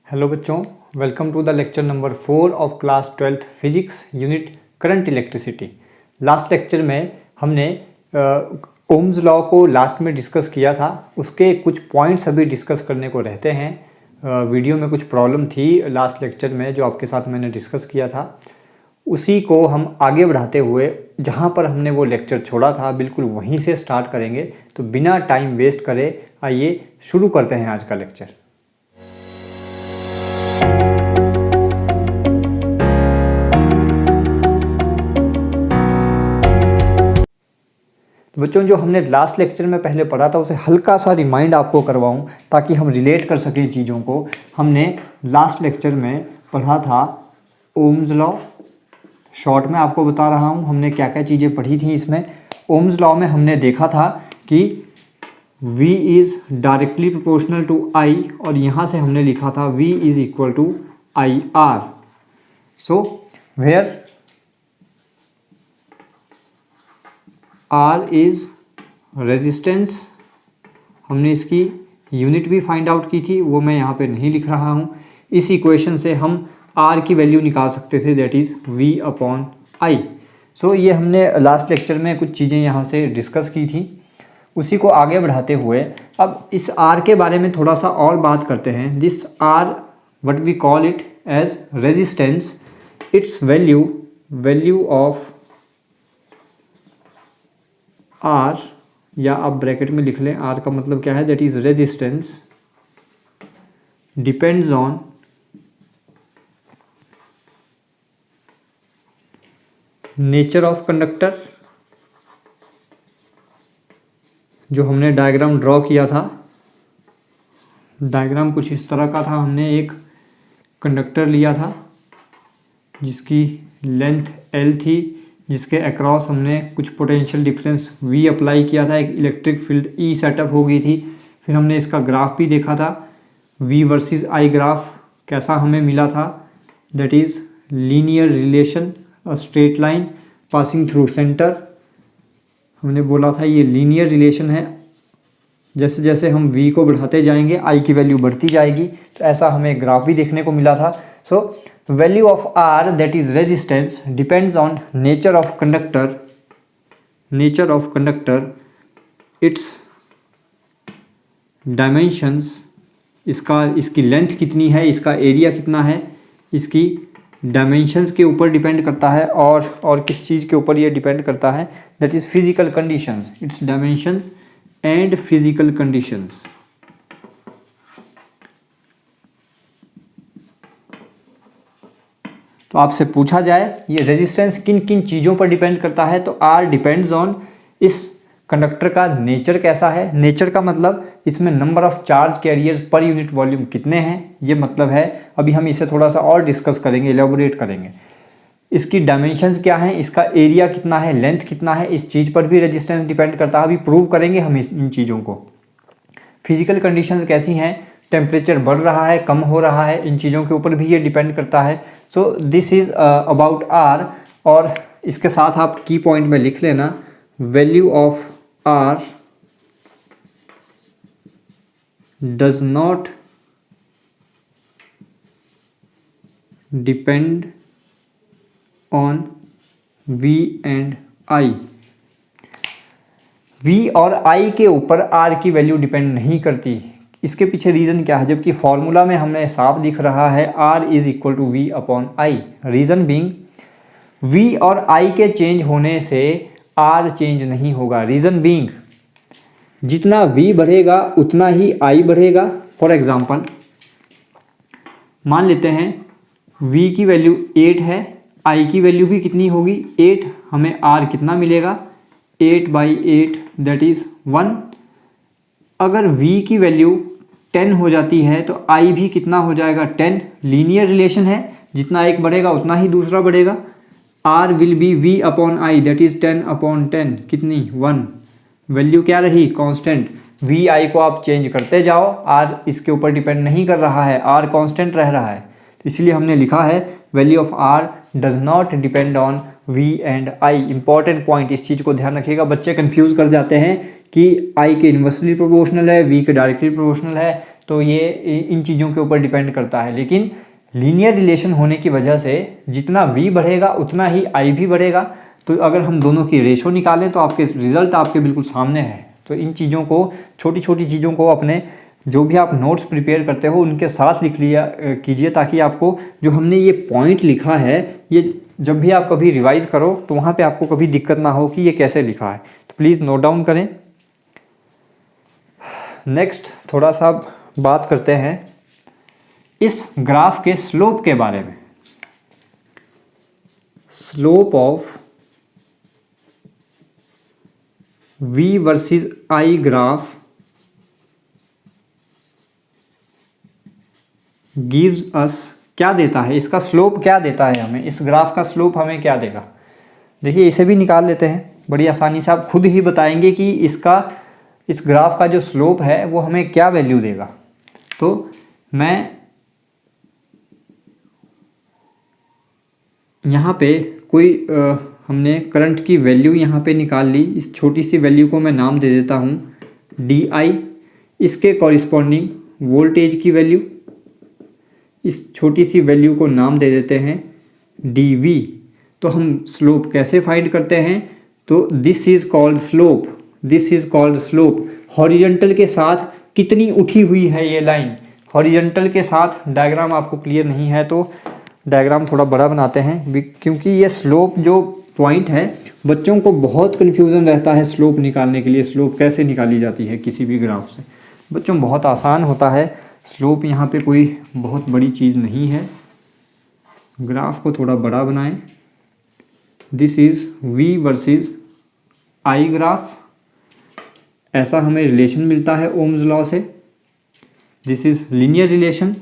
Hello बच्चों, welcome to the lecture number 4 of class 12th physics unit current electricity. Last lecture में हमने Ohm's law को last में discuss किया था। उसके कुछ पॉइंट्स अभी डिस्कस करने को रहते हैं। वीडियो में कुछ प्रॉब्लम थी लास्ट लेक्चर में जो आपके साथ मैंने डिस्कस किया था, उसी को हम आगे बढ़ाते हुए जहाँ पर हमने वो लेक्चर छोड़ा था बिल्कुल वहीं से स्टार्ट करेंगे। तो बिना टाइम वेस्ट करे आइए शुरू करते हैं आज का लेक्चर। तो बच्चों, जो हमने लास्ट लेक्चर में पहले पढ़ा था उसे हल्का सा रिमाइंड आपको करवाऊं ताकि हम रिलेट कर सकें चीज़ों को। हमने लास्ट लेक्चर में पढ़ा था ओम्स लॉ। शॉर्ट में आपको बता रहा हूं हमने क्या क्या चीज़ें पढ़ी थी इसमें। ओम्स लॉ में हमने देखा था कि V is directly proportional to I, और यहाँ से हमने लिखा था V is equal to IR। So where R is resistance, हमने इसकी यूनिट भी फाइंड आउट की थी, वो मैं यहाँ पे नहीं लिख रहा हूँ। इस इक्वेशन से हम R की वैल्यू निकाल सकते थे, that is V upon I। सो ये हमने लास्ट लेक्चर में कुछ चीज़ें यहाँ से डिस्कस की थी। उसी को आगे बढ़ाते हुए अब इस R के बारे में थोड़ा सा और बात करते हैं। This R what we call it as resistance, it's value of R, या आप ब्रैकेट में लिख लें, R का मतलब क्या है, that is resistance depends on nature of conductor. जो हमने डायग्राम ड्रॉ किया था, डायग्राम कुछ इस तरह का था। हमने एक कंडक्टर लिया था जिसकी लेंथ L थी, जिसके अक्रॉस हमने कुछ पोटेंशियल डिफरेंस V अप्लाई किया था, एक इलेक्ट्रिक फील्ड E सेटअप हो गई थी। फिर हमने इसका ग्राफ भी देखा था, V वर्सेस I ग्राफ कैसा हमें मिला था, that is linear relation, a straight line passing through centre. हमने बोला था ये लीनियर रिलेशन है, जैसे जैसे हम V को बढ़ाते जाएंगे I की वैल्यू बढ़ती जाएगी। तो ऐसा हमें ग्राफ भी देखने को मिला था। So value of R that is resistance depends on nature of conductor, it's dimensions, इसकी लेंथ कितनी है, इसका एरिया कितना है, इसकी डायमेंशंस के ऊपर डिपेंड करता है। और किस चीज़ के ऊपर ये डिपेंड करता है, that is physical conditions, it's dimensions and physical conditions. तो आपसे पूछा जाए ये रेजिस्टेंस किन किन चीज़ों पर डिपेंड करता है, तो R डिपेंड्स ऑन इस कंडक्टर का नेचर कैसा है। नेचर का मतलब इसमें number of charge carriers per unit volume कितने हैं, ये मतलब है। अभी हम इसे थोड़ा सा और डिस्कस करेंगे, एलेबोरेट करेंगे। इसकी डायमेंशंस क्या हैं, इसका एरिया कितना है, लेंथ कितना है, इस चीज़ पर भी रेजिस्टेंस डिपेंड करता है। अभी प्रूव करेंगे हम इन चीज़ों को। फिजिकल कंडीशंस कैसी हैं, टेम्परेचर बढ़ रहा है, कम हो रहा है, इन चीज़ों के ऊपर भी ये डिपेंड करता है। So this is about R। और इसके साथ आप की पॉइंट में लिख लेना, value of R does not depend on V and I। V और I के ऊपर R की वैल्यू डिपेंड नहीं करती। इसके पीछे रीज़न क्या है, जबकि फॉर्मूला में हमें साफ दिख रहा है R is equal to V upon I। Reason being V और I के चेंज होने से R चेंज नहीं होगा। रीज़न बीइंग जितना V बढ़ेगा उतना ही I बढ़ेगा। फॉर एग्जांपल मान लेते हैं V की वैल्यू 8 है, I की वैल्यू भी कितनी होगी 8, हमें R कितना मिलेगा 8/8 दैट इज़ 1। अगर V की वैल्यू 10 हो जाती है तो I भी कितना हो जाएगा 10। लीनियर रिलेशन है, जितना एक बढ़ेगा उतना ही दूसरा बढ़ेगा। R will be V upon I that is 10/10, कितनी 1। वैल्यू क्या रही कांस्टेंट। V I को आप चेंज करते जाओ, R इसके ऊपर डिपेंड नहीं कर रहा है, R कांस्टेंट रह रहा है। इसलिए हमने लिखा है value of R does not depend on V and I। Important point, इस चीज़ को ध्यान रखिएगा। बच्चे कंफ्यूज कर जाते हैं कि I के इन्वर्सली प्रोपोर्शनल है, V के डायरेक्टली प्रोपोर्शनल है। तो ये इन चीज़ों के ऊपर डिपेंड करता है। लेकिन लीनियर रिलेशन होने की वजह से जितना v बढ़ेगा उतना ही i भी बढ़ेगा। तो अगर हम दोनों की रेशो निकालें तो आपके रिजल्ट आपके बिल्कुल सामने है। तो इन चीज़ों को, छोटी छोटी चीज़ों को अपने जो भी आप नोट्स प्रिपेयर करते हो उनके साथ लिख लिया कीजिए, ताकि आपको जो हमने ये पॉइंट लिखा है ये जब भी आप कभी रिवाइज करो तो वहाँ पे आपको कभी दिक्कत ना हो कि ये कैसे लिखा है। तो प्लीज़ नोट डाउन करें। नेक्स्ट थोड़ा सा बात करते हैं इस ग्राफ के स्लोप के बारे में। Slope of v versus i graph gives us, क्या देता है, इसका स्लोप क्या देता है हमें, इस ग्राफ का स्लोप हमें क्या देगा। देखिए इसे भी निकाल लेते हैं बड़ी आसानी से। आप खुद ही बताएंगे कि इस ग्राफ का जो स्लोप है वो हमें क्या वैल्यू देगा। तो मैं यहाँ पे कोई हमने करंट की वैल्यू यहाँ पे निकाल ली। इस छोटी सी वैल्यू को मैं नाम दे देता हूँ DI। इसके कॉरिस्पॉन्डिंग वोल्टेज की वैल्यू, इस छोटी सी वैल्यू को नाम दे देते हैं DV। तो हम स्लोप कैसे फाइंड करते हैं, तो this is called slope, this is called slope. Horizontal के साथ कितनी उठी हुई है ये लाइन, हॉरिजॉन्टल के साथ। डायग्राम आपको क्लियर नहीं है तो डायग्राम थोड़ा बड़ा बनाते हैं, क्योंकि ये स्लोप जो पॉइंट है बच्चों को बहुत कन्फ्यूज़न रहता है स्लोप निकालने के लिए। स्लोप कैसे निकाली जाती है किसी भी ग्राफ से, बच्चों बहुत आसान होता है स्लोप। यहाँ पे कोई बहुत बड़ी चीज़ नहीं है। ग्राफ को थोड़ा बड़ा बनाएं। This is v versus i graph, ऐसा हमें रिलेशन मिलता है ओम्स लॉ से। This is linear relation.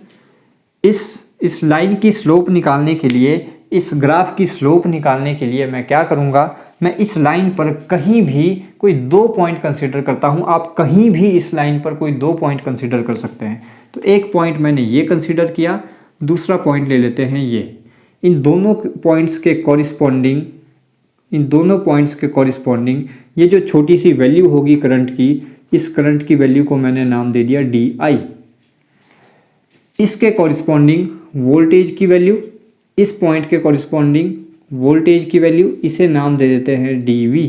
इस लाइन की स्लोप निकालने के लिए, इस ग्राफ की स्लोप निकालने के लिए मैं क्या करूँगा, मैं इस लाइन पर कहीं भी कोई 2 पॉइंट कंसीडर करता हूँ। आप कहीं भी इस लाइन पर कोई 2 पॉइंट कंसीडर कर सकते हैं। तो एक पॉइंट मैंने ये कंसीडर किया, दूसरा पॉइंट ले लेते हैं ये। इन दोनों पॉइंट्स के कॉरिस्पॉन्डिंग ये जो छोटी सी वैल्यू होगी करंट की, इस करंट की वैल्यू को मैंने नाम दे दिया DI। इसके कॉरिस्पॉन्डिंग वोल्टेज की वैल्यू, इस पॉइंट के कॉरिस्पॉन्डिंग वोल्टेज की वैल्यू, इसे नाम दे देते हैं DV।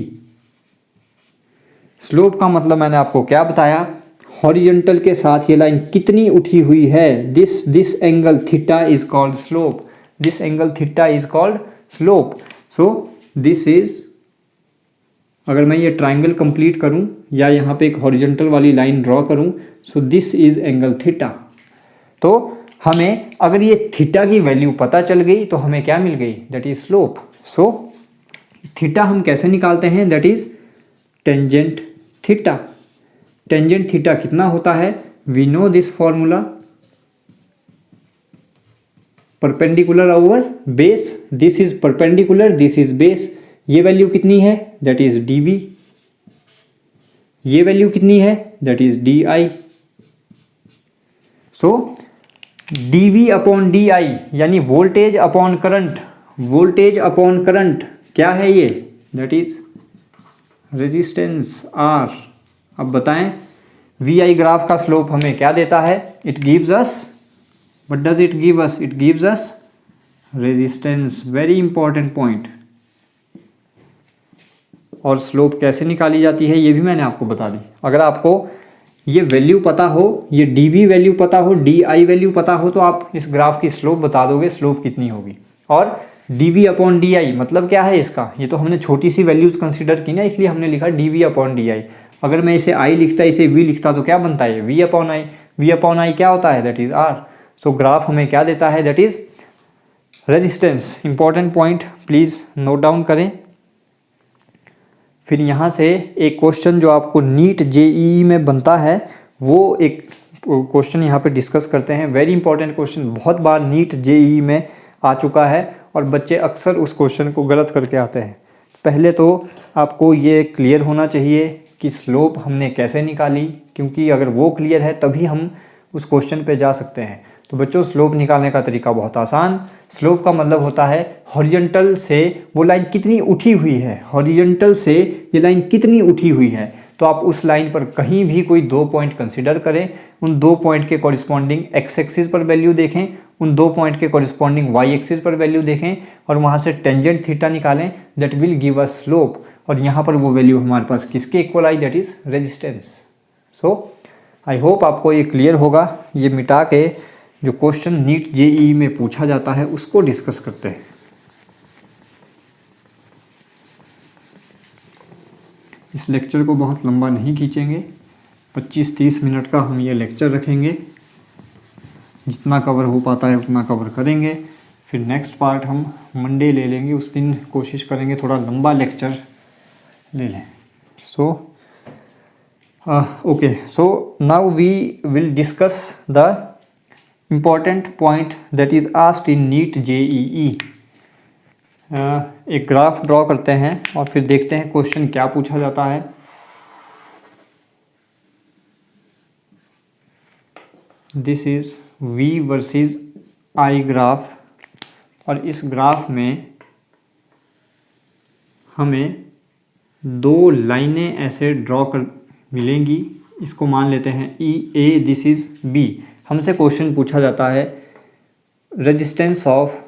स्लोप का मतलब मैंने आपको क्या बताया, हॉरिजॉन्टल के साथ ये लाइन कितनी उठी हुई है, this angle theta is called slope, this angle theta is called slope. So this is, अगर मैं ये ट्राइंगल कंप्लीट करूं या यहाँ पे एक हॉरिजॉन्टल वाली लाइन ड्रॉ करूं, so this is angle theta. तो हमें अगर ये थीटा की वैल्यू पता चल गई तो हमें क्या मिल गई, that is slope. So theta हम कैसे निकालते हैं, that is tangent theta. Tangent theta कितना होता है, we know this formula, perpendicular over base, this is perpendicular, this is base. ये वैल्यू कितनी है, दैट इज DV। ये वैल्यू कितनी है, that is DI। So DV upon DI यानी voltage upon current, voltage upon current क्या है ये, दैट इज रेजिस्टेंस R। अब बताएं VI ग्राफ का स्लोप हमें क्या देता है, it gives us, what does it give us, it gives us resistance. Very important point. और स्लोप कैसे निकाली जाती है ये भी मैंने आपको बता दी। अगर आपको ये वैल्यू पता हो, ये DV वैल्यू पता हो, DI वैल्यू पता हो, तो आप इस ग्राफ की स्लोप बता दोगे स्लोप कितनी होगी। और DV अपॉन DI मतलब क्या है इसका, ये तो हमने छोटी सी वैल्यूज कंसीडर की ना, इसलिए हमने लिखा DV अपॉन DI। अगर मैं इसे I लिखता, इसे V लिखता तो क्या बनता है, V upon I। V upon I क्या होता है, that is R। So graph हमें क्या देता है, that is resistance. Important point please note down करें। फिर यहाँ से एक क्वेश्चन जो आपको नीट JEE में बनता है, वो एक क्वेश्चन यहाँ पे डिस्कस करते हैं। वेरी इंपॉर्टेंट क्वेश्चन, बहुत बार नीट JEE में आ चुका है और बच्चे अक्सर उस क्वेश्चन को गलत करके आते हैं। पहले तो आपको ये क्लियर होना चाहिए कि स्लोप हमने कैसे निकाली, क्योंकि अगर वो क्लियर है तभी हम उस क्वेश्चन पे जा सकते हैं। तो बच्चों स्लोप निकालने का तरीका बहुत आसान। स्लोप का मतलब होता है हॉरिजॉन्टल से वो लाइन कितनी उठी हुई है, हॉरिजॉन्टल से ये लाइन कितनी उठी हुई है। तो आप उस लाइन पर कहीं भी कोई 2 पॉइंट कंसिडर करें, उन 2 पॉइंट के कॉरिस्पॉन्डिंग एक्स एक्सिस पर वैल्यू देखें, उन 2 पॉइंट के कॉरिस्पॉन्डिंग वाई एक्सिस पर वैल्यू देखें और वहाँ से टेंजेंट थीटा निकालें, that will give a slope. और यहाँ पर वो वैल्यू हमारे पास किसके equal I, that is resistance. So I hope आपको ये क्लियर होगा। ये मिटा के जो क्वेश्चन नीट जेईई में पूछा जाता है उसको डिस्कस करते हैं। इस लेक्चर को बहुत लंबा नहीं खींचेंगे, 25-30 मिनट का हम ये लेक्चर रखेंगे, जितना कवर हो पाता है उतना कवर करेंगे। फिर नेक्स्ट पार्ट हम मंडे ले लेंगे, उस दिन कोशिश करेंगे थोड़ा लंबा लेक्चर ले लें। So okay, so now we will discuss the important point that is asked in NEET JEE. एक ग्राफ ड्रॉ करते हैं और फिर देखते हैं क्वेश्चन क्या पूछा जाता है। This is V versus I graph, और इस ग्राफ में हमें 2 लाइनें ऐसे ड्रॉ कर मिलेंगी। इसको मान लेते हैं E A, this is B। हमसे क्वेश्चन पूछा जाता है resistance of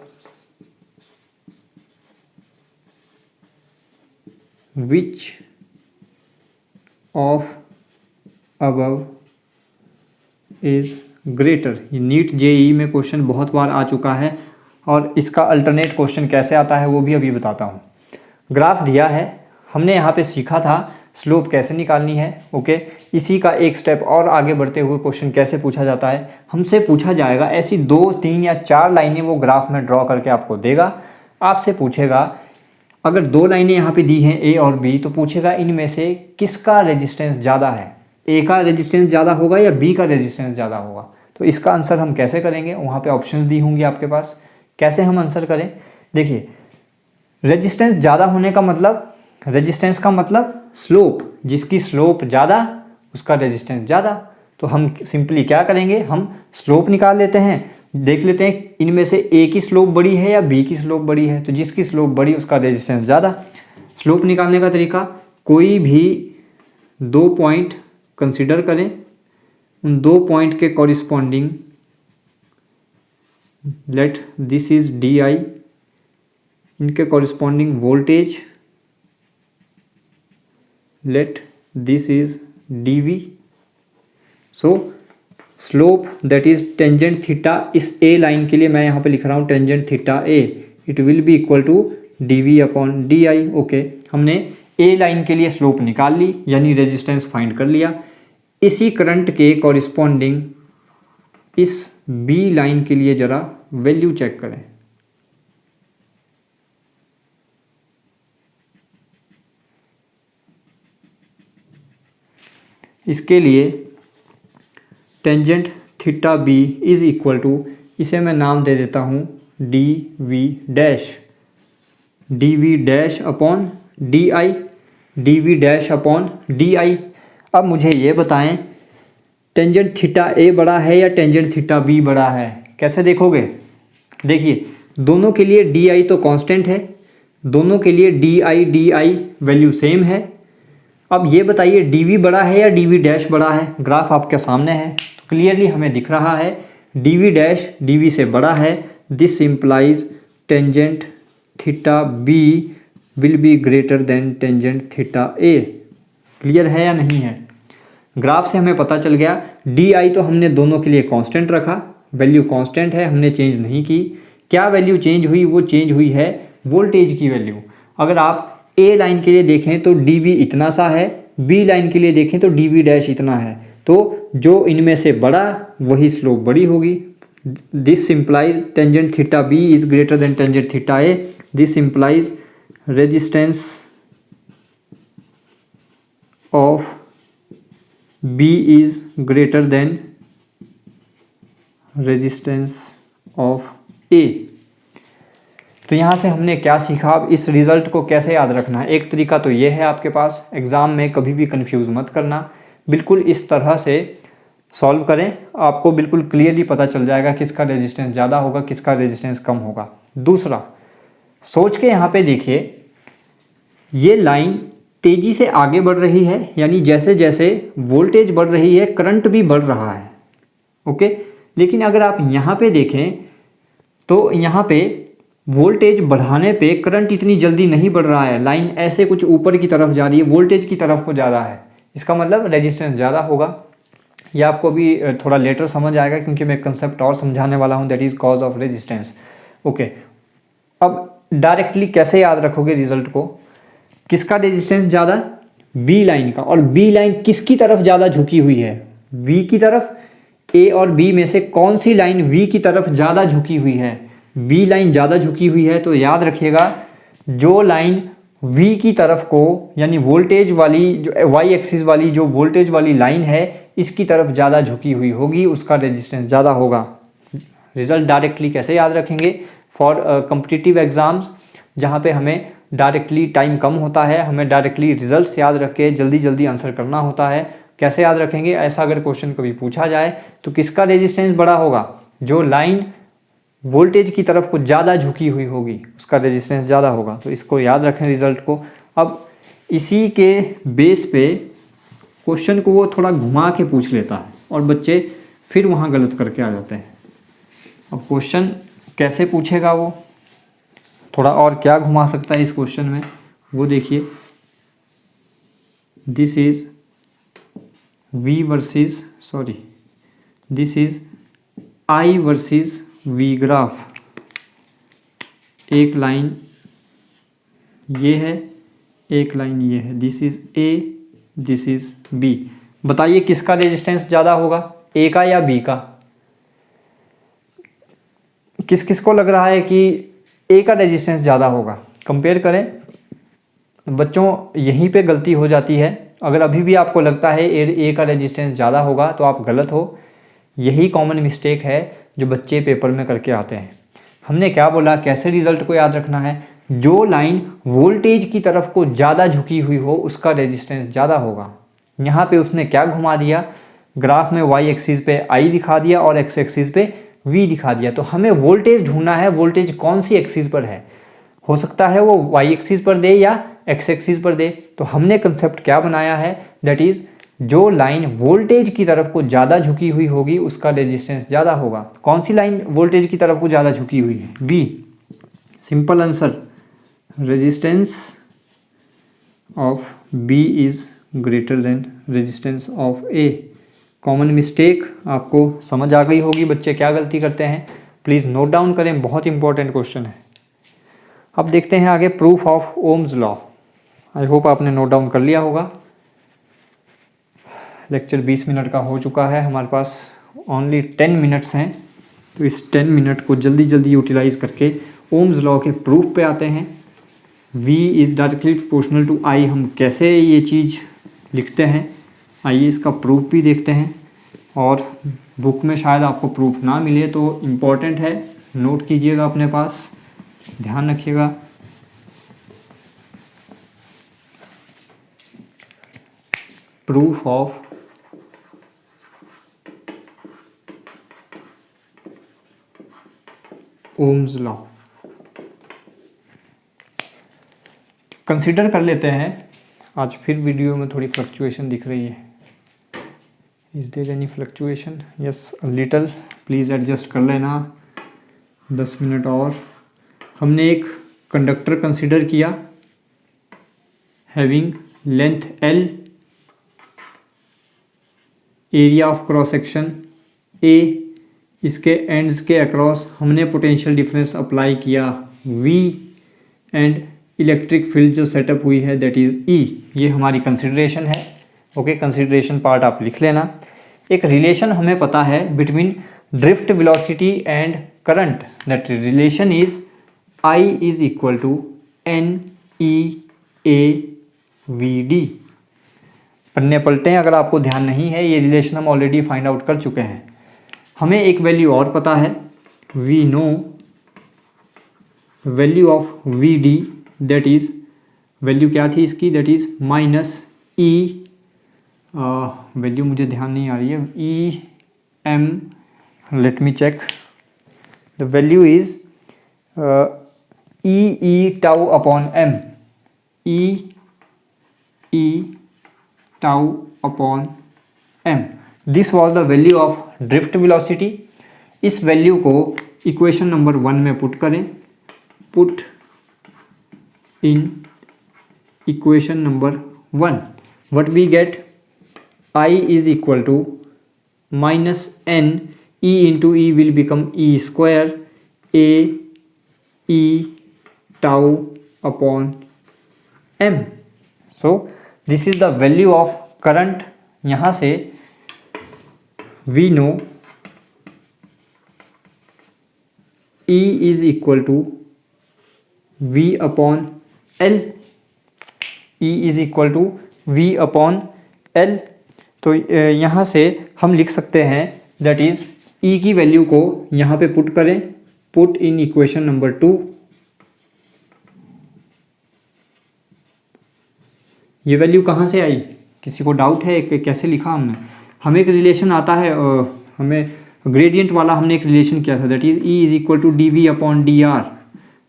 which of above is greater. ये नीट जेईई में क्वेश्चन बहुत बार आ चुका है और इसका अल्टरनेट क्वेश्चन कैसे आता है वो भी अभी बताता हूँ। ग्राफ दिया है, हमने यहाँ पे सीखा था स्लोप कैसे निकालनी है। ओके, इसी का एक स्टेप और आगे बढ़ते हुए क्वेश्चन कैसे पूछा जाता है, हमसे पूछा जाएगा ऐसी 2, 3 या 4 लाइनें वो ग्राफ में ड्रॉ करके आपको देगा। आपसे पूछेगा अगर 2 लाइनें यहाँ पे दी हैं A और B, तो पूछेगा इनमें से किसका रेजिस्टेंस ज़्यादा है, A का रेजिस्टेंस ज़्यादा होगा या B का रेजिस्टेंस ज़्यादा होगा। तो इसका आंसर हम कैसे करेंगे, वहाँ पे ऑप्शंस दी होंगी आपके पास, कैसे हम आंसर करें। देखिए, रेजिस्टेंस ज़्यादा होने का मतलब, रेजिस्टेंस का मतलब स्लोप, जिसकी स्लोप ज़्यादा उसका रेजिस्टेंस ज़्यादा। तो हम सिंपली क्या करेंगे, हम स्लोप निकाल लेते हैं, देख लेते हैं इनमें से A की स्लोप बड़ी है या B की स्लोप बड़ी है। तो जिसकी स्लोप बड़ी उसका रेजिस्टेंस ज़्यादा। स्लोप निकालने का तरीका, कोई भी 2 पॉइंट कंसिडर करें, उन 2 पॉइंट के corresponding let this is DI, इनके corresponding voltage let this is DV। So slope that is tangent theta, इस A लाइन के लिए मैं यहाँ पे लिख रहा हूँ tangent theta A, it will be equal to DV upon DI। Okay, हमने A लाइन के लिए स्लोप निकाल ली, यानी रेजिस्टेंस फाइंड कर लिया। इसी करंट के कॉरिस्पॉन्डिंग इस B लाइन के लिए ज़रा वैल्यू चेक करें। इसके लिए tangent theta B is equal to, इसे मैं नाम दे देता हूँ DV dash, DV dash upon DI, DV dash upon DI। अब मुझे ये बताएं टेंजेंट थीटा A बड़ा है या टेंजेंट थीटा B बड़ा है, कैसे देखोगे। देखिए, दोनों के लिए DI तो कांस्टेंट है, दोनों के लिए DI वैल्यू सेम है। अब ये बताइए DV बड़ा है या DV डैश बड़ा है। ग्राफ आपके सामने है तो क्लियरली हमें दिख रहा है DV डैश DV से बड़ा है। This implies tangent theta B will be greater than tangent theta A। Clear है या नहीं है। ग्राफ से हमें पता चल गया DI तो हमने दोनों के लिए कांस्टेंट रखा, वैल्यू कांस्टेंट है, हमने चेंज नहीं की। क्या वैल्यू चेंज हुई, वो चेंज हुई है वोल्टेज की वैल्यू। अगर आप A लाइन के लिए देखें तो DV इतना सा है, B लाइन के लिए देखें तो DV डैश इतना है, तो जो इनमें से बड़ा वही स्लोप बड़ी होगी। This implies tangent theta B is greater then tangent theta A। This implies resistance of B is greater than resistance of A। तो यहाँ से हमने क्या सीखा, अब इस रिज़ल्ट को कैसे याद रखना है। एक तरीका तो ये है आपके पास, एग्ज़ाम में कभी भी कंफ्यूज मत करना, बिल्कुल इस तरह से सॉल्व करें, आपको बिल्कुल क्लियरली पता चल जाएगा किसका रेजिस्टेंस ज़्यादा होगा, किसका रेजिस्टेंस कम होगा। दूसरा, सोच के यहाँ पे देखिए, ये लाइन तेज़ी से आगे बढ़ रही है, यानी जैसे जैसे वोल्टेज बढ़ रही है करंट भी बढ़ रहा है। ओके, लेकिन अगर आप यहाँ पे देखें तो यहाँ पे वोल्टेज बढ़ाने पे करंट इतनी जल्दी नहीं बढ़ रहा है, लाइन ऐसे कुछ ऊपर की तरफ जा रही है, वोल्टेज की तरफ को ज़्यादा है। इसका मतलब रेजिस्टेंस ज़्यादा होगा। ये आपको भी थोड़ा लेटर समझ आएगा क्योंकि मैं कंसेप्ट और समझाने वाला हूँ, that is cause of resistance. Okay, अब डायरेक्टली कैसे याद रखोगे रिजल्ट को, किसका रेजिस्टेंस ज़्यादा, बी लाइन का, और बी लाइन किसकी तरफ ज़्यादा झुकी हुई है, वी की तरफ। ए और बी में से कौन सी लाइन वी की तरफ ज़्यादा झुकी हुई है, बी लाइन ज़्यादा झुकी हुई है। तो याद रखिएगा जो लाइन वी की तरफ को, यानी वोल्टेज वाली जो वाई एक्सिस वाली जो वोल्टेज वाली लाइन है इसकी तरफ ज़्यादा झुकी हुई होगी, उसका रेजिस्टेंस ज़्यादा होगा। रिजल्ट डायरेक्टली कैसे याद रखेंगे, फॉर कॉम्पिटिटिव एग्जाम्स जहाँ पे हमें डायरेक्टली टाइम कम होता है, हमें डायरेक्टली रिजल्ट्स याद रख के जल्दी जल्दी आंसर करना होता है। कैसे याद रखेंगे, ऐसा अगर क्वेश्चन कभी पूछा जाए तो किसका रेजिस्टेंस बड़ा होगा, जो लाइन वोल्टेज की तरफ को ज़्यादा झुकी हुई होगी उसका रेजिस्टेंस ज़्यादा होगा। तो इसको याद रखें रिजल्ट को। अब इसी के बेस पे क्वेश्चन को वो थोड़ा घुमा के पूछ लेता है और बच्चे फिर वहाँ गलत करके आ जाते हैं। अब क्वेश्चन कैसे पूछेगा वो, थोड़ा और क्या घुमा सकता है इस क्वेश्चन में, वो देखिए। This is V versus this is I versus V graph. एक लाइन ये है, एक लाइन ये है, this is A, this is B। बताइए किसका रेजिस्टेंस ज़्यादा होगा, A का या B का। किस किस को लग रहा है कि A का रेजिस्टेंस ज़्यादा होगा, कंपेयर करें। बच्चों यहीं पे गलती हो जाती है। अगर अभी भी आपको लगता है ए का रेजिस्टेंस ज़्यादा होगा तो आप गलत हो। यही कॉमन मिस्टेक है जो बच्चे पेपर में करके आते हैं। हमने क्या बोला, कैसे रिजल्ट को याद रखना है, जो लाइन वोल्टेज की तरफ को ज़्यादा झुकी हुई हो उसका रेजिस्टेंस ज़्यादा होगा। यहाँ पे उसने क्या घुमा दिया, ग्राफ में वाई एक्सिस पे आई दिखा दिया और एक्स एक्सिस पे वी दिखा दिया। तो हमें वोल्टेज ढूंढना है, वोल्टेज कौन सी एक्सिस पर है। हो सकता है वो वाई एक्सिस पर दे या एक्स एक्सिस पर दे। तो हमने कंसेप्ट क्या बनाया है, दैट इज़ जो लाइन वोल्टेज की तरफ को ज़्यादा झुकी हुई होगी उसका रेजिस्टेंस ज़्यादा होगा। कौन सी लाइन वोल्टेज की तरफ को ज़्यादा झुकी हुई है, B. Simple answer, resistance of B is greater than resistance of A. Common mistake आपको समझ आ गई होगी, बच्चे क्या गलती करते हैं, प्लीज़ नोट डाउन करें, बहुत इंपॉर्टेंट क्वेश्चन है। अब देखते हैं आगे proof of Ohm's law. I hope आपने नोट डाउन कर लिया होगा। लेक्चर 20 मिनट का हो चुका है, हमारे पास ओनली 10 मिनट्स हैं। तो इस 10 मिनट को जल्दी जल्दी यूटिलाइज करके ओम्स लॉ के प्रूफ पे आते हैं। V is directly proportional to I, हम कैसे ये चीज़ लिखते हैं, आइए इसका प्रूफ भी देखते हैं। और बुक में शायद आपको प्रूफ ना मिले तो इम्पॉर्टेंट है, नोट कीजिएगा अपने पास, ध्यान रखिएगा। Proof of Ohm's law consider कर लेते हैं। आज फिर वीडियो में थोड़ी फ्लक्चुएशन दिख रही है। Is there any fluctuation, yes little, please adjust कर लेना। 10 मिनट और। हमने एक कंडक्टर कंसीडर किया having length L, area of cross section A, इसके एंड्स के अक्रॉस हमने पोटेंशियल डिफरेंस अप्लाई किया V, एंड इलेक्ट्रिक फील्ड जो सेटअप हुई है दैट इज़ E। ये हमारी कंसिडरेशन है। ओके, कंसिडरेशन पार्ट आप लिख लेना। एक रिलेशन हमें पता है between drift velocity and current, that relation is I is equal to NEAVD। पन्ने पलटें अगर आपको ध्यान नहीं है, ये रिलेशन हम ऑलरेडी फाइंड आउट कर चुके हैं। हमें एक वैल्यू और पता है, we know value of VD, that is value क्या थी इसकी, that is minus E, value मुझे ध्यान नहीं आ रही है, EM, let me check, the value is EE tau upon M, E E tau upon m. This was the value of drift velocity. इस वैल्यू को इक्वेशन नंबर 1 में put करें। Put in equation number 1, what we get, I is equal to minus n, e into e will become e square, a e tau upon m. So this is the value of current. यहाँ से we know E is equal to V upon L. E is equal to V upon L. तो यहाँ से हम लिख सकते हैं that is E की वैल्यू को यहाँ पे पुट करें। Put in equation number 2। ये वैल्यू कहाँ से आई? किसी को डाउट है कि कैसे लिखा हमने? हमें एक रिलेशन आता है, हमें ग्रेडियंट वाला हमने एक रिलेशन किया था, that is E is equal to D V upon D R.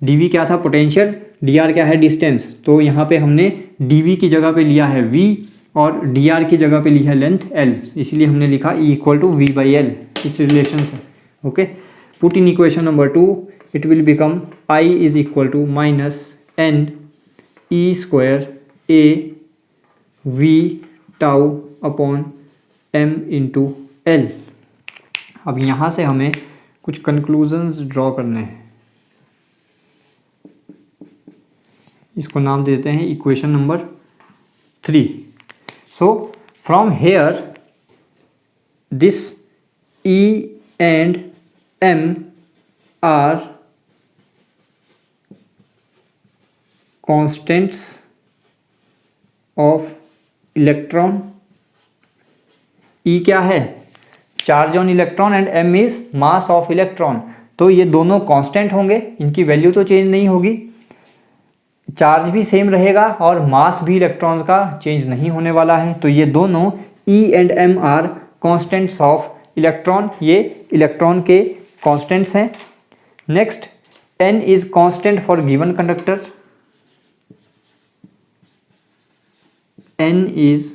D V क्या था? पोटेंशियल। डी आर क्या है? डिस्टेंस। तो यहाँ पे हमने डी वी की जगह पे लिया है V और डी आर की जगह पे लिया है लेंथ L, इसलिए हमने लिखा E equal to V by L इस रिलेशन से। Okay, put in equation number 2, it will become I is equal to minus N E square A V tau upon m into L. अब यहाँ से हमें कुछ कंक्लूजन्स ड्रॉ करने हैं। इसको नाम देते हैं equation number 3। So from here this E and M are constants of electron. E क्या है? Charge on electron and M is mass of electron. तो ये दोनों कांस्टेंट होंगे, इनकी वैल्यू तो चेंज नहीं होगी, चार्ज भी सेम रहेगा और मास भी इलेक्ट्रॉन्स का चेंज नहीं होने वाला है। तो ये दोनों E and M are constants of electron, ये इलेक्ट्रॉन के कांस्टेंट्स हैं। Next, N is constant for given conductor. N is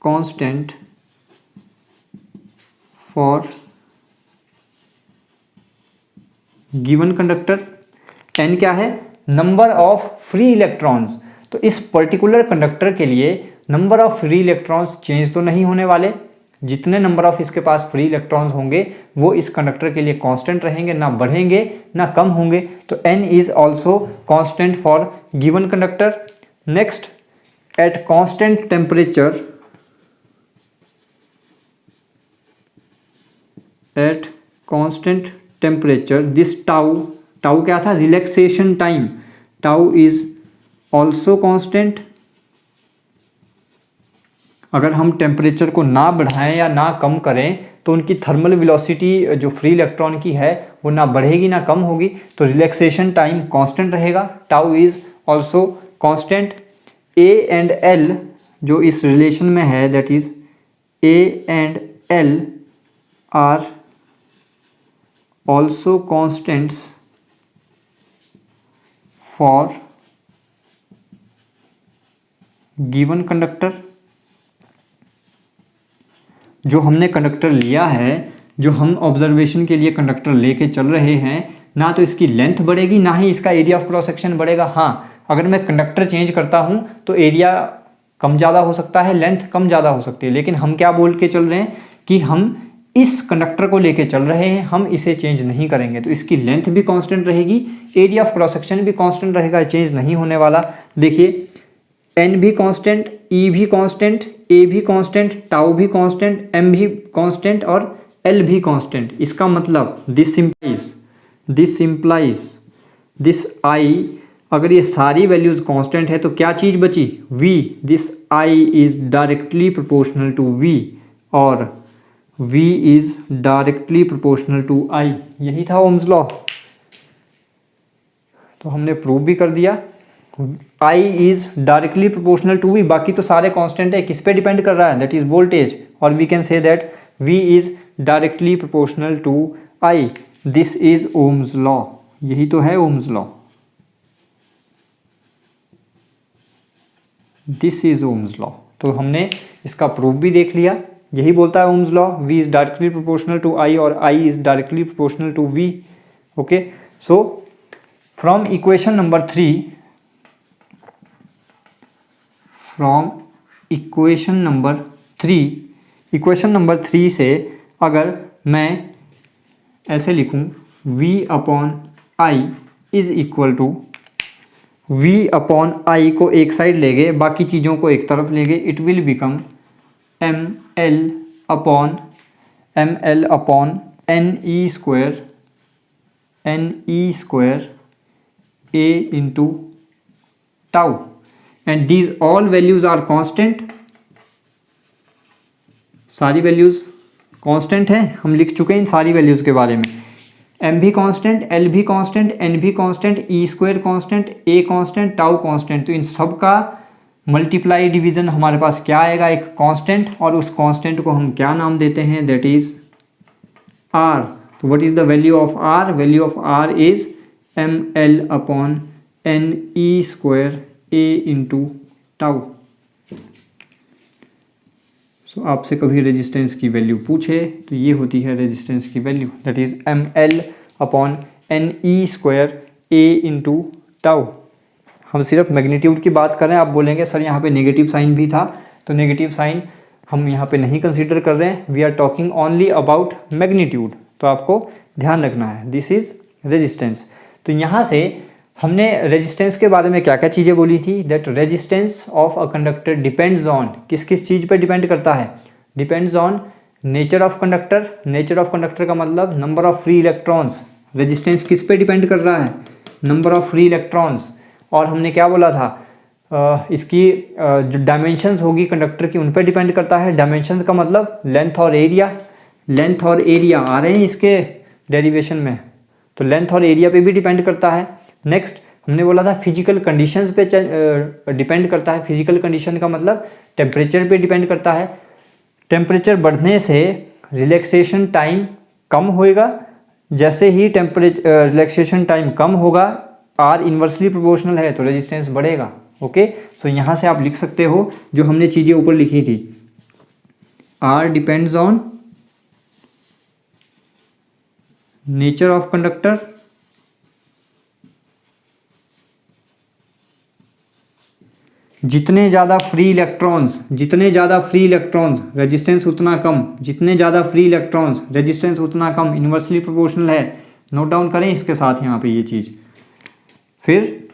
constant for given conductor. N क्या है? Number of free electrons. तो इस पर्टिकुलर कंडक्टर के लिए number of free electrons change तो नहीं होने वाले, जितने नंबर ऑफ इसके पास फ्री इलेक्ट्रॉन्स होंगे वो इस कंडक्टर के लिए कांस्टेंट रहेंगे, ना बढ़ेंगे ना कम होंगे। तो N is also constant for given conductor. Next, at constant temperature, at constant temperature this tau, tau क्या था? Relaxation time. Tau is also constant. अगर हम टेम्परेचर को ना बढ़ाएं या ना कम करें तो उनकी थर्मल वेलोसिटी जो फ्री इलेक्ट्रॉन की है वो ना बढ़ेगी ना कम होगी। तो रिलैक्सेशन टाइम कांस्टेंट रहेगा। Tau is also constant. A and L जो इस रिलेशन में है, that is A and L R also constants for given conductor. जो हमने कंडक्टर लिया है, जो हम ऑब्जर्वेशन के लिए कंडक्टर लेके चल रहे हैं, ना तो इसकी लेंथ बढ़ेगी ना ही इसका एरिया ऑफ क्रॉस सेक्शन बढ़ेगा। हाँ, अगर मैं कंडक्टर चेंज करता हूँ तो एरिया कम ज़्यादा हो सकता है, लेंथ कम ज़्यादा हो सकती है, लेकिन हम क्या बोल के चल रहे हैं कि हम इस कंडक्टर को लेके चल रहे हैं, हम इसे चेंज नहीं करेंगे। तो इसकी लेंथ भी कांस्टेंट रहेगी, एरिया ऑफ क्रॉस सेक्शन भी कांस्टेंट रहेगा, चेंज नहीं होने वाला। देखिए, N भी कांस्टेंट, E भी कांस्टेंट, A भी कांस्टेंट, टाउ भी कांस्टेंट, M भी कांस्टेंट और L भी कांस्टेंट। इसका मतलब दिस इम्प्लाइज दिस I, अगर ये सारी वैल्यूज कांस्टेंट है तो क्या चीज़ बची? V। This I is directly proportional to V और V is directly proportional to I। यही था ओम्स लॉ। तो हमने प्रूव भी कर दिया, I is directly proportional to V। बाकी तो सारे कांस्टेंट है, किस पे डिपेंड कर रहा है? That is voltage. और we can say that V is directly proportional to I। This is Ohm's law. यही तो है Ohm's law. This is Ohm's law. तो हमने इसका प्रूफ भी देख लिया, यही बोलता है Ohm's law, V is directly proportional to I और I is directly proportional to V। Okay, so from equation number 3, from equation number 3 से अगर मैं ऐसे लिखूं V upon I is equal to, V upon I को एक side ले गए, बाकी चीज़ों को एक तरफ ले गए, it will become ML upon NE square A into tau, and these all values are constant. सारी वैल्यूज कांस्टेंट हैं, हम लिख चुके हैं इन सारी वैल्यूज के बारे में। M भी कांस्टेंट, L भी कांस्टेंट, N भी constant, E square constant, A constant, tau constant. तो इन सब का मल्टीप्लाई डिवीजन हमारे पास क्या आएगा, एक कांस्टेंट, और उस कांस्टेंट को हम क्या नाम देते हैं, दैट इज R। तो what is the value of R? Value of R is ML upon NE square A into tau. सो आपसे कभी रेजिस्टेंस की वैल्यू पूछे तो ये होती है रेजिस्टेंस की value, that is ML upon NE square A into tau. हम सिर्फ मैग्नीट्यूड की बात कर रहे हैं, आप बोलेंगे सर यहाँ पे नेगेटिव साइन भी था, तो नेगेटिव साइन हम यहाँ पे नहीं कंसीडर कर रहे हैं, we are talking only about magnitude. तो आपको ध्यान रखना है, दिस इज रेजिस्टेंस। तो यहाँ से हमने रेजिस्टेंस के बारे में क्या क्या चीज़ें बोली थी, that resistance of a conductor depends on, किस किस चीज़ पे डिपेंड करता है, depends on nature of conductor. Nature of conductor का मतलब number of free electrons. Resistance किस पे डिपेंड कर रहा है, नंबर ऑफ फ्री इलेक्ट्रॉन्स। और हमने क्या बोला था, इसकी जो डायमेंशंस होगी कंडक्टर की उन पे डिपेंड करता है। डायमेंशंस का मतलब लेंथ और एरिया, लेंथ और एरिया आ रहे हैं इसके डेरिवेशन में, तो लेंथ और एरिया पे भी डिपेंड करता है। नेक्स्ट हमने बोला था फिजिकल कंडीशंस पे डिपेंड करता है। फिजिकल कंडीशन का मतलब टेम्परेचर पे डिपेंड करता है। टेम्परेचर बढ़ने से रिलैक्सेशन टाइम कम होएगा, जैसे ही रिलैक्सेशन टाइम कम होगा, R इन्वर्सली प्रोपोर्शनल है तो रेजिस्टेंस बढ़ेगा। ओके, सो यहाँ से आप लिख सकते हो जो हमने चीज़ें ऊपर लिखी थी, R depends on nature of conductor, जितने ज़्यादा फ्री इलेक्ट्रॉन्स रेजिस्टेंस उतना कम, जितने ज़्यादा फ्री इलेक्ट्रॉन्स रेजिस्टेंस उतना कम, इन्वर्सली प्रोपोर्शनल है। नोट डाउन करें इसके साथ यहाँ पे ये चीज़। फिर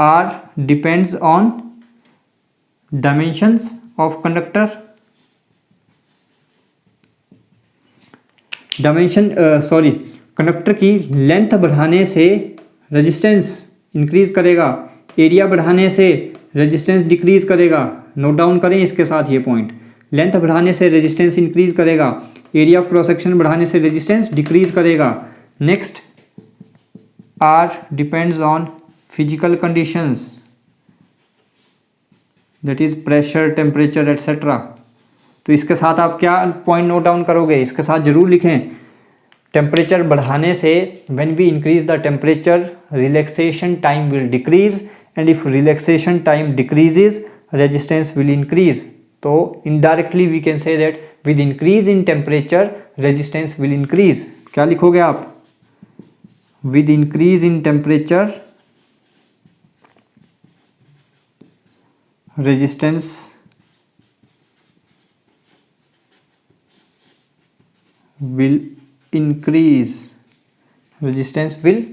R depends on dimensions of conductor, conductor की लेंथ बढ़ाने से रेजिस्टेंस इंक्रीज करेगा, एरिया बढ़ाने से रेजिस्टेंस डिक्रीज करेगा। नोट डाउन करें इसके साथ ये पॉइंट, लेंथ बढ़ाने से रेजिस्टेंस इंक्रीज करेगा, एरिया ऑफ क्रॉस सेक्शन बढ़ाने से रेजिस्टेंस डिक्रीज करेगा। Next R depends on physical conditions, that is pressure, temperature etcetera. तो इसके साथ आप क्या पॉइंट नोट डाउन करोगे, इसके साथ जरूर लिखें, टेम्परेचर बढ़ाने से when we increase the temperature relaxation time will decrease, and if relaxation time decreases resistance will increase. तो indirectly we can say that with increase in temperature resistance will increase. क्या लिखोगे आप, with increase in temperature resistance will increase, resistance will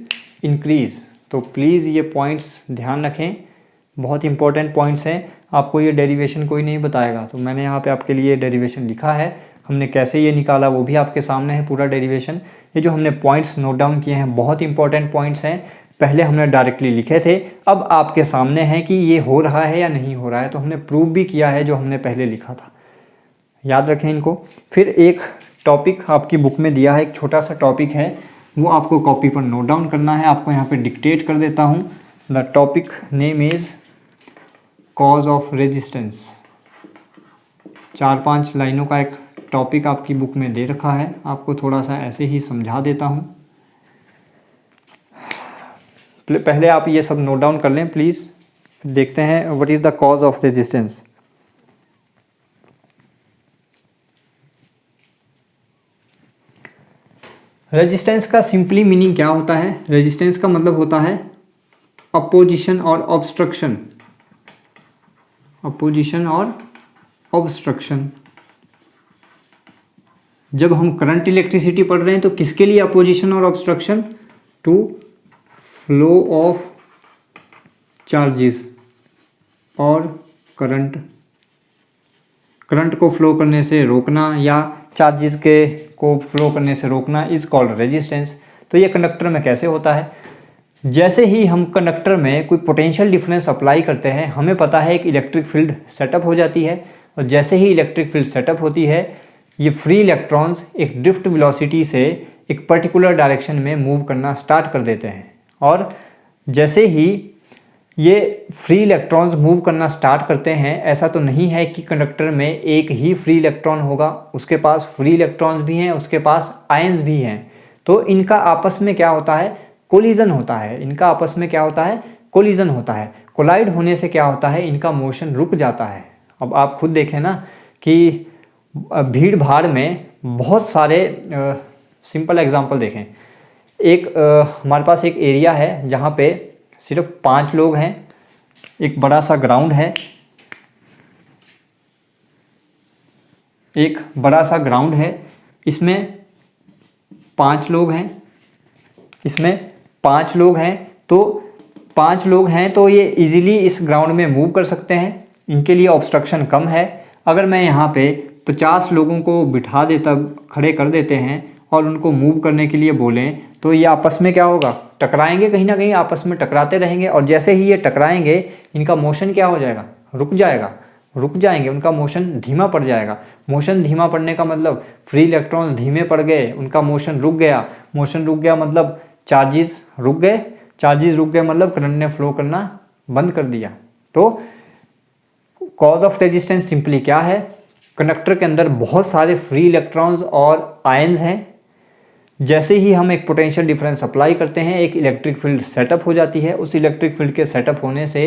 increase. तो please ये points ध्यान रखें, बहुत important points हैं। आपको ये डेरिवेशन कोई नहीं बताएगा, तो मैंने यहाँ पे आपके लिए डेरिवेशन लिखा है, हमने कैसे ये निकाला वो भी आपके सामने है पूरा डेरिवेशन। ये जो हमने पॉइंट्स नोट डाउन किए हैं बहुत इंपॉर्टेंट पॉइंट्स हैं, पहले हमने डायरेक्टली लिखे थे, अब आपके सामने है कि ये हो रहा है या नहीं हो रहा है, तो हमने प्रूव भी किया है जो हमने पहले लिखा था, याद रखें इनको। फिर एक टॉपिक आपकी बुक में दिया है, एक छोटा सा टॉपिक है, वो आपको कॉपी पर नोट डाउन करना है। आपको यहाँ पे डिक्टेट कर देता हूँ, the topic name is cause of resistance. 4-5 लाइनों का एक टॉपिक आपकी बुक में दे रखा है, आपको थोड़ा सा ऐसे ही समझा देता हूँ। पहले आप ये सब नोट डाउन कर लें प्लीज़। देखते हैं what is the cause of resistance. Resistance का सिंपली मीनिंग क्या होता है? रेजिस्टेंस का मतलब होता है अपोजिशन और ऑब्स्ट्रक्शन। अपोजिशन और ऑब्स्ट्रक्शन। जब हम करंट इलेक्ट्रिसिटी पढ़ रहे हैं तो किसके लिए अपोजिशन और obstruction? To flow of charges और करंट को फ्लो करने से रोकना या चार्जेस को फ्लो करने से रोकना इज कॉल्ड रेजिस्टेंस। तो ये कंडक्टर में कैसे होता है? जैसे ही हम कंडक्टर में कोई पोटेंशियल डिफरेंस अप्लाई करते हैं, हमें पता है एक इलेक्ट्रिक फील्ड सेटअप हो जाती है, और जैसे ही इलेक्ट्रिक फील्ड सेटअप होती है, ये फ्री इलेक्ट्रॉन्स एक ड्रिफ्ट वेलोसिटी से एक पर्टिकुलर डायरेक्शन में मूव करना स्टार्ट कर देते हैं। और जैसे ही ये फ्री इलेक्ट्रॉन्स मूव करना स्टार्ट करते हैं, ऐसा तो नहीं है कि कंडक्टर में एक ही फ्री इलेक्ट्रॉन होगा, उसके पास फ्री इलेक्ट्रॉन्स भी हैं, उसके पास आयंस भी हैं। तो इनका आपस में क्या होता है? कोलिजन होता है। इनका आपस में क्या होता है? कोलिजन होता है। कोलाइड होने से क्या होता है? इनका मोशन रुक जाता है। अब आप खुद देखें ना कि भीड़ भाड़ में बहुत सारे सिंपल एग्जांपल देखें। हमारे पास एक एरिया है जहाँ पे सिर्फ 5 लोग हैं, एक बड़ा सा ग्राउंड है, एक बड़ा सा ग्राउंड है, इसमें 5 लोग हैं, इसमें 5 लोग हैं। तो 5 लोग हैं तो ये इजीली इस ग्राउंड में मूव कर सकते हैं, इनके लिए ऑब्स्ट्रक्शन कम है। अगर मैं यहाँ पे 50 लोगों को बिठा देता, खड़े कर देते हैं और उनको मूव करने के लिए बोलें, तो ये आपस में क्या होगा? टकराएंगे, कहीं ना कहीं आपस में टकराते रहेंगे। और जैसे ही ये टकराएंगे, इनका मोशन क्या हो जाएगा? रुक जाएंगे, उनका मोशन धीमा पड़ जाएगा। मोशन धीमा पड़ने का मतलब फ्री इलेक्ट्रॉन्स धीमे पड़ गए, उनका मोशन रुक गया मतलब चार्जेस रुक गए मतलब करंट ने फ्लो करना बंद कर दिया। तो कॉज ऑफ रेजिस्टेंस सिंपली क्या है? कंडक्टर के अंदर बहुत सारे फ्री इलेक्ट्रॉन्स और आयंस हैं। जैसे ही हम एक पोटेंशियल डिफरेंस अप्लाई करते हैं, एक इलेक्ट्रिक फील्ड सेटअप हो जाती है। उस इलेक्ट्रिक फील्ड के सेटअप होने से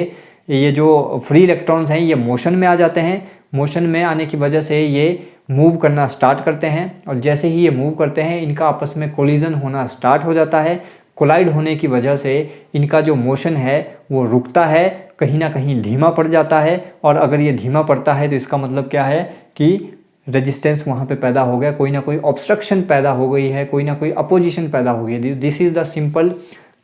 ये जो फ्री इलेक्ट्रॉन्स हैं ये मोशन में आ जाते हैं। मोशन में आने की वजह से ये मूव करना स्टार्ट करते हैं, और जैसे ही ये मूव करते हैं, इनका आपस में कोलिजन होना स्टार्ट हो जाता है। कोलाइड होने की वजह से इनका जो मोशन है वो रुकता है, कहीं ना कहीं धीमा पड़ जाता है। और अगर ये धीमा पड़ता है तो इसका मतलब क्या है कि रेजिस्टेंस वहाँ पे पैदा हो गया, कोई ना कोई ऑब्स्ट्रक्शन पैदा हो गई है, कोई ना कोई अपोजिशन पैदा हो गई है। This is the simple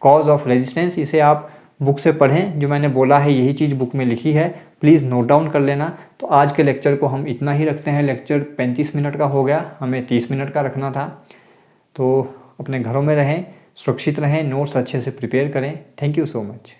cause of resistance. इसे आप बुक से पढ़ें, जो मैंने बोला है यही चीज़ बुक में लिखी है, प्लीज़ नोट डाउन कर लेना। तो आज के लेक्चर को हम इतना ही रखते हैं। लेक्चर 35 मिनट का हो गया, हमें 30 मिनट का रखना था। तो अपने घरों में रहें, सुरक्षित रहें, नोट्स अच्छे से प्रिपेयर करें। Thank you so much.